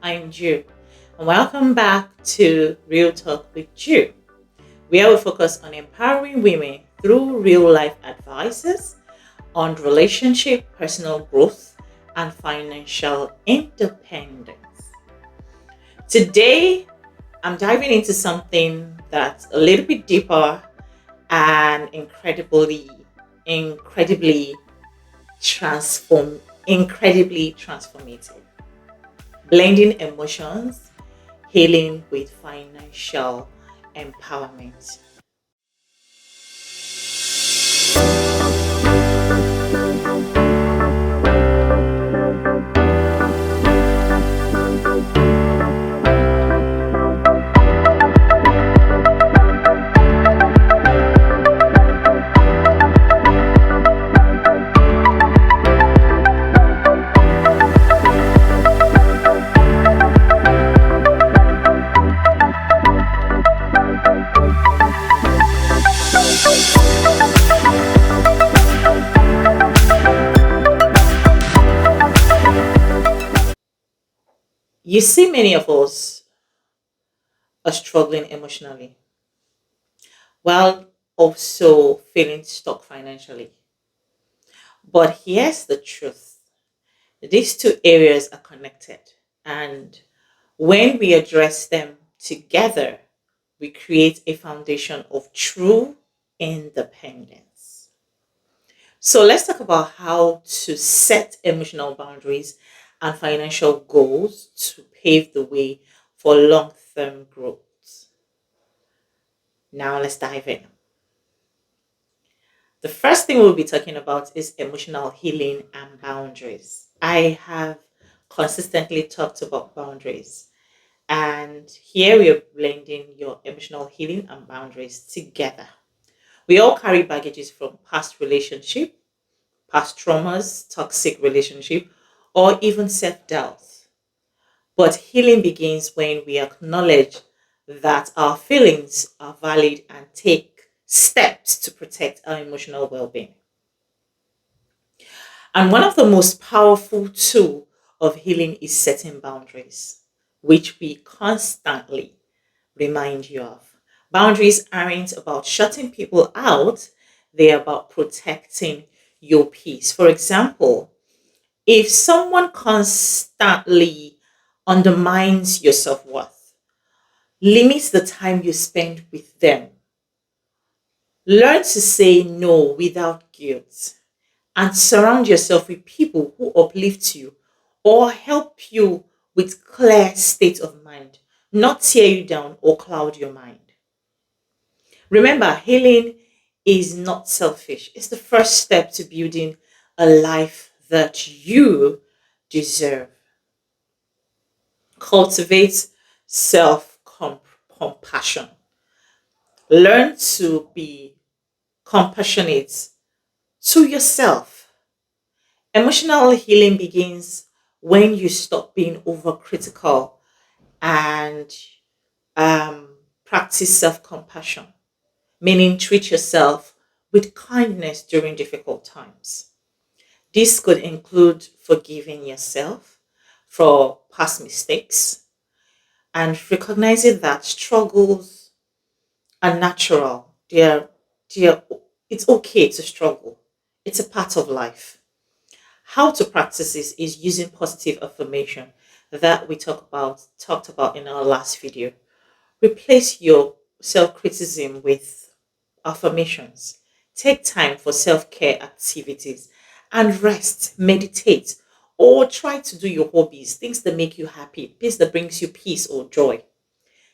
I'm Ju, and welcome back to Real Talk with Ju, where we focus on empowering women through real life advices on relationship, personal growth, and financial independence. Today, I'm diving into something that's a little bit deeper and incredibly incredibly transformative. Blending emotions, healing with financial empowerment. You see, many of us are struggling emotionally while also feeling stuck financially. But here's the truth: these two areas are connected, and when we address them together, we create a foundation of true independence. So let's talk about how to set emotional boundaries and financial goals to pave the way for long term growth. Now let's dive in. The first thing we'll be talking about is emotional healing and boundaries. I have consistently talked about boundaries, and here we are blending your emotional healing and boundaries together. We all carry baggages from past relationship, past traumas, toxic relationship, or even self-doubt. But healing begins when we acknowledge that our feelings are valid and take steps to protect our emotional well-being. And one of the most powerful tools of healing is setting boundaries, which we constantly remind you of. Boundaries aren't about shutting people out, they're about protecting your peace. For example, if someone constantly undermines your self worth, limits the time you spend with them, learn to say no without guilt, and surround yourself with people who uplift you or help you with clear state of mind, not tear you down or cloud your mind. Remember, healing is not selfish. It's the first step to building a life that you deserve. Cultivate self compassion. Learn to be compassionate to yourself. Emotional healing begins when you stop being overcritical and um, practice self compassion, meaning treat yourself with kindness during difficult times. This could include forgiving yourself for past mistakes and recognizing that struggles are natural. They're, it's okay to struggle, it's a part of life. How to practice this is using positive affirmation that we talked about in our last video. Replace your self-criticism with affirmations. Take time for self-care activities and rest, meditate, or try to do your hobbies, things that make you happy, things that brings you peace or joy.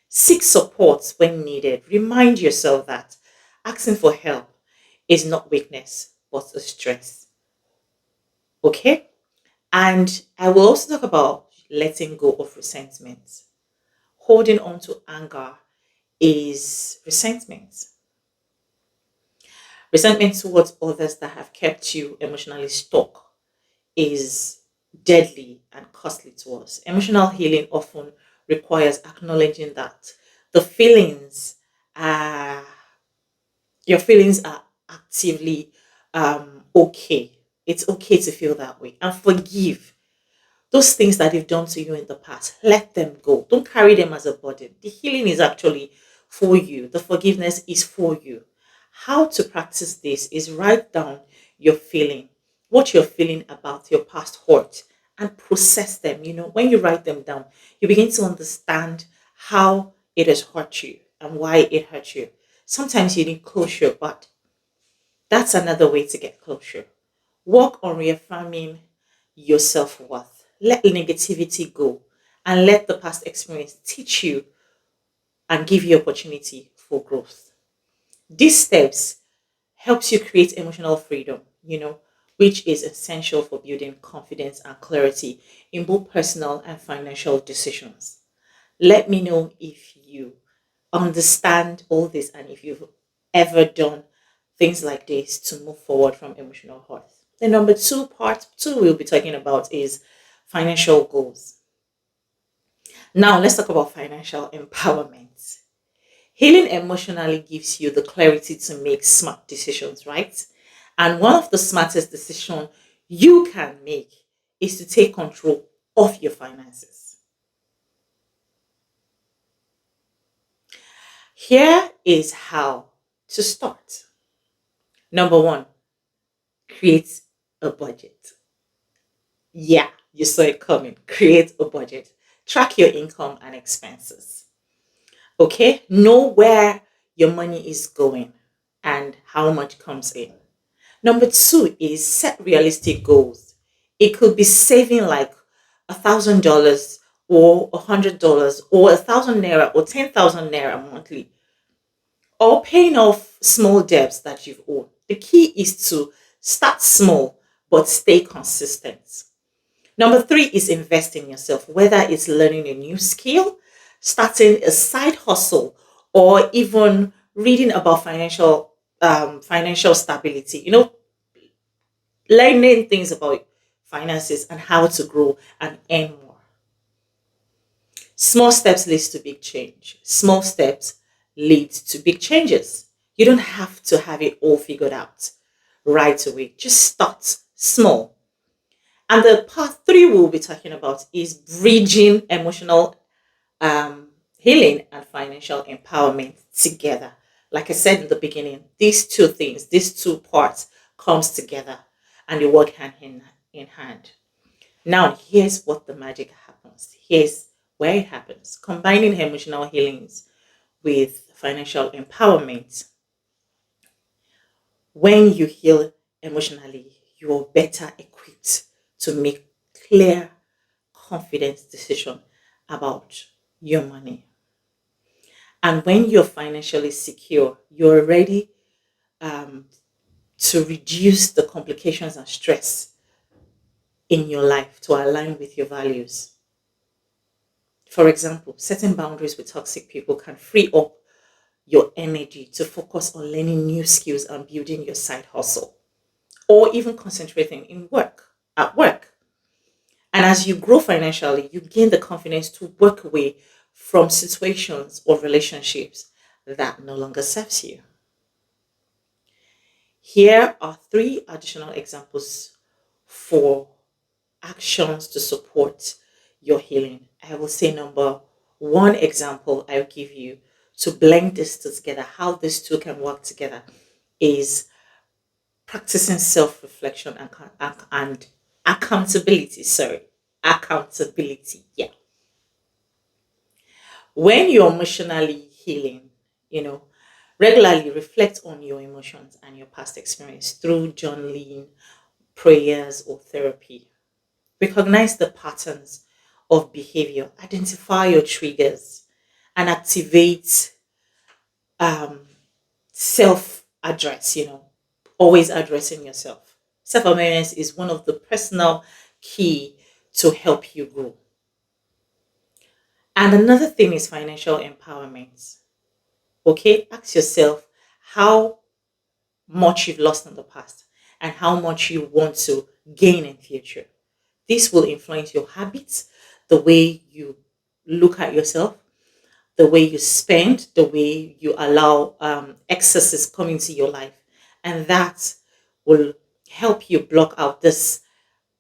Seek support when needed. Remind yourself that asking for help is not weakness, but a strength. Okay? And I will also talk about letting go of resentment. Holding on to anger is resentment. Resentment towards others that have kept you emotionally stuck is deadly and costly to us. Emotional healing often requires acknowledging that the feelings are your feelings are actively okay. It's okay to feel that way and forgive. Those things that they've done to you in the past, let them go. Don't carry them as a burden. The healing is actually for you, the forgiveness is for you. How to practice this is write down your feeling, what you're feeling about your past hurt, and process them. When you write them down, you begin to understand how it has hurt you and why it hurt you. Sometimes you need closure, but that's another way to get closure. Work on reaffirming your self worth. Let negativity go and let the past experience teach you and give you opportunity for growth. These steps helps you create emotional freedom, which is essential for building confidence and clarity in both personal and financial decisions. Let me know if you understand all this and if you've ever done things like this to move forward from emotional health. The number two, part two, we'll be talking about is financial goals. Now, let's talk about financial empowerment. Healing emotionally gives you the clarity to make smart decisions, right? And one of the smartest decisions you can make is to take control of your finances. Here is how to start. Number one, create a budget. Yeah, you saw it coming. Create a budget. Track your income and expenses. Okay, know where your money is going and how much comes in. Number two is set realistic goals. It could be saving like $1,000 or $100 or 1,000 naira or 10,000 naira monthly, or paying off small debts that you've owed. The key is to start small but stay consistent. Number three is invest in yourself, whether it's learning a new skill, starting a side hustle, or even reading about financial stability. Learning things about finances and how to grow and earn more. Small steps leads to big change. Small steps lead to big changes. You don't have to have it all figured out right away. Just start small. And the part three we'll be talking about is bridging emotional healing and financial empowerment together. Like I said in the beginning, these two things, these two parts comes together and they work hand in hand. Now, here's what the magic happens. Here's where it happens. Combining emotional healings with financial empowerment. When you heal emotionally, you're better equipped to make clear, confident decision about your money. And when you're financially secure, you're ready um, to reduce the complications and stress in your life to align with your values. For example, setting boundaries with toxic people can free up your energy to focus on learning new skills and building your side hustle, or even concentrating at work. And as you grow financially, you gain the confidence to work away from situations or relationships that no longer serves you. Here are three additional examples for actions to support your healing. I will say number one example I'll give you to blend this two together, how these two can work together, is practicing self-reflection and accountability. Sorry, accountability. Yeah. When you're emotionally healing, you know, regularly reflect on your emotions and your past experience through journaling, prayers, or therapy. Recognize the patterns of behavior, identify your triggers, and activate um, self address, always addressing yourself. Self awareness is one of the personal key to help you grow. And another thing is financial empowerment. Okay, ask yourself how much you've lost in the past and how much you want to gain in future. This will influence your habits, the way you look at yourself, the way you spend, the way you allow excesses come into your life. And that will help you block out this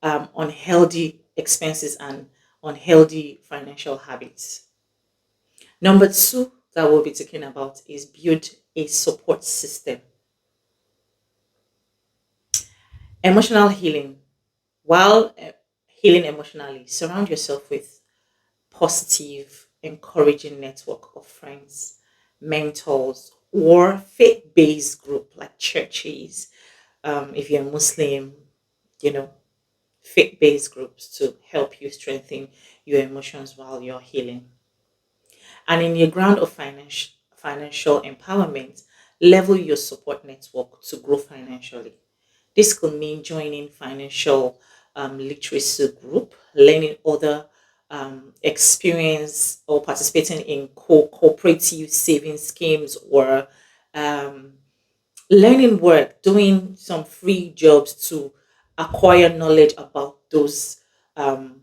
unhealthy expenses and unhealthy financial habits. Number two that we'll be talking about is build a support system. Emotional healing. While healing emotionally, surround yourself with positive, encouraging network of friends, mentors, or faith-based group like churches. If you're Muslim, you know, faith-based groups to help you strengthen your emotions while you're healing. And in your ground of financial empowerment, level your support network to grow financially. This could mean joining financial literacy group, learning other experience, or participating in cooperative saving schemes, or um, learning work, doing some free jobs to acquire knowledge about those um,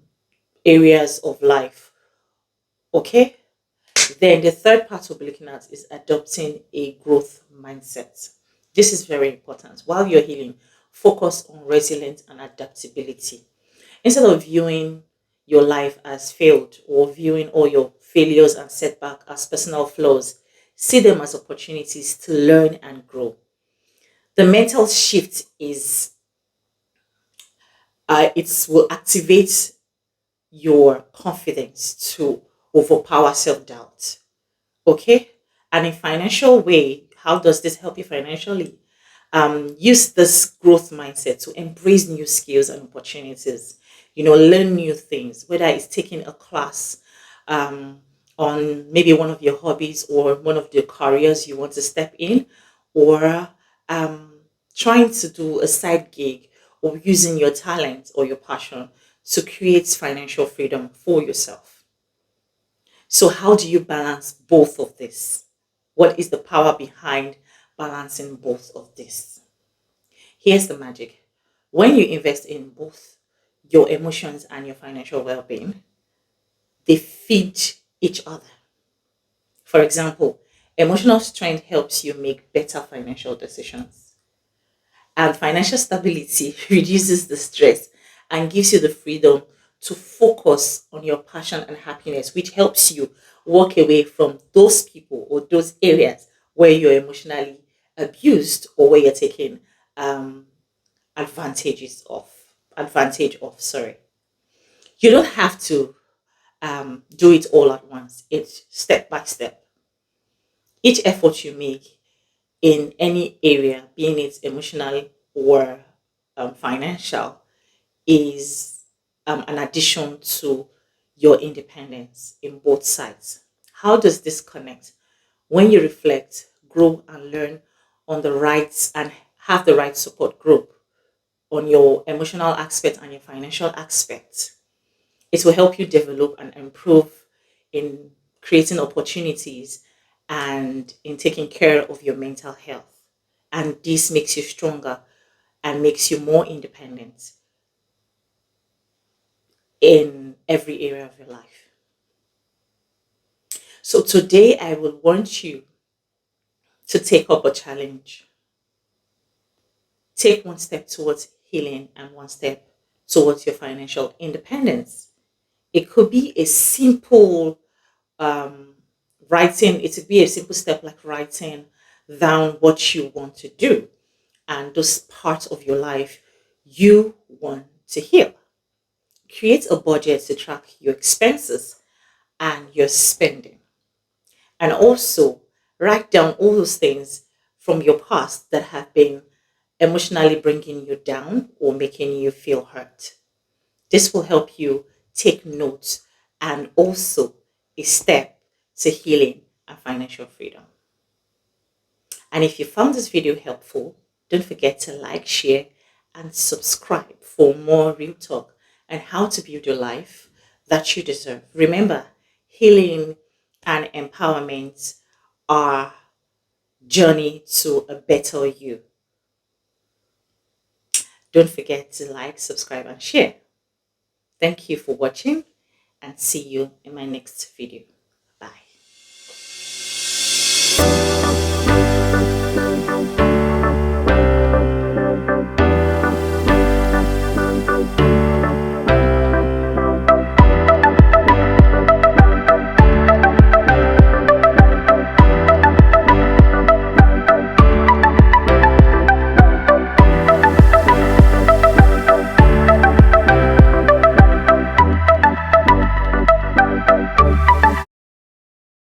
areas of life. Okay. Then the third part we'll be looking at is adopting a growth mindset. This is very important. While you're healing, focus on resilience and adaptability. Instead of viewing your life as failed or viewing all your failures and setback as personal flaws, see them as opportunities to learn and grow. The mental shift is it will activate your confidence to overpower self-doubt. Okay. And in financial way, how does this help you financially? Use this growth mindset to embrace new skills and opportunities. Learn new things, whether it's taking a class um, on maybe one of your hobbies or one of the careers you want to step in, or um, trying to do a side gig, or using your talent or your passion to create financial freedom for yourself. So, how do you balance both of this? What is the power behind balancing both of this? Here's the magic. When you invest in both your emotions and your financial well being, they feed each other. For example, emotional strength helps you make better financial decisions, and financial stability reduces the stress and gives you the freedom to focus on your passion and happiness, which helps you walk away from those people or those areas where you're emotionally abused, or where you're taking um, advantage of. Sorry, you don't have to do it all at once. It's step by step. Each effort you make in any area, being it emotional or financial, is an addition to your independence in both sides. How does this connect? When you reflect, grow, and learn on the rights and have the right support group on your emotional aspect and your financial aspect, it will help you develop and improve in creating opportunities and in taking care of your mental health. And this makes you stronger and makes you more independent in every area of your life. So today I would want you to take up a challenge. Take one step towards healing and one step towards your financial independence. It could be a simple um, writing, it could be a simple step like writing down what you want to do and those parts of your life you want to heal. Create a budget to track your expenses and your spending. And also write down all those things from your past that have been emotionally bringing you down or making you feel hurt. This will help you take notes and also a step to healing and financial freedom. And if you found this video helpful, don't forget to like, share, and subscribe for more real talk and how to build your life that you deserve. Remember, healing and empowerment are journey to a better you. Don't forget to like, subscribe, and share. Thank you for watching, and see you in my next video.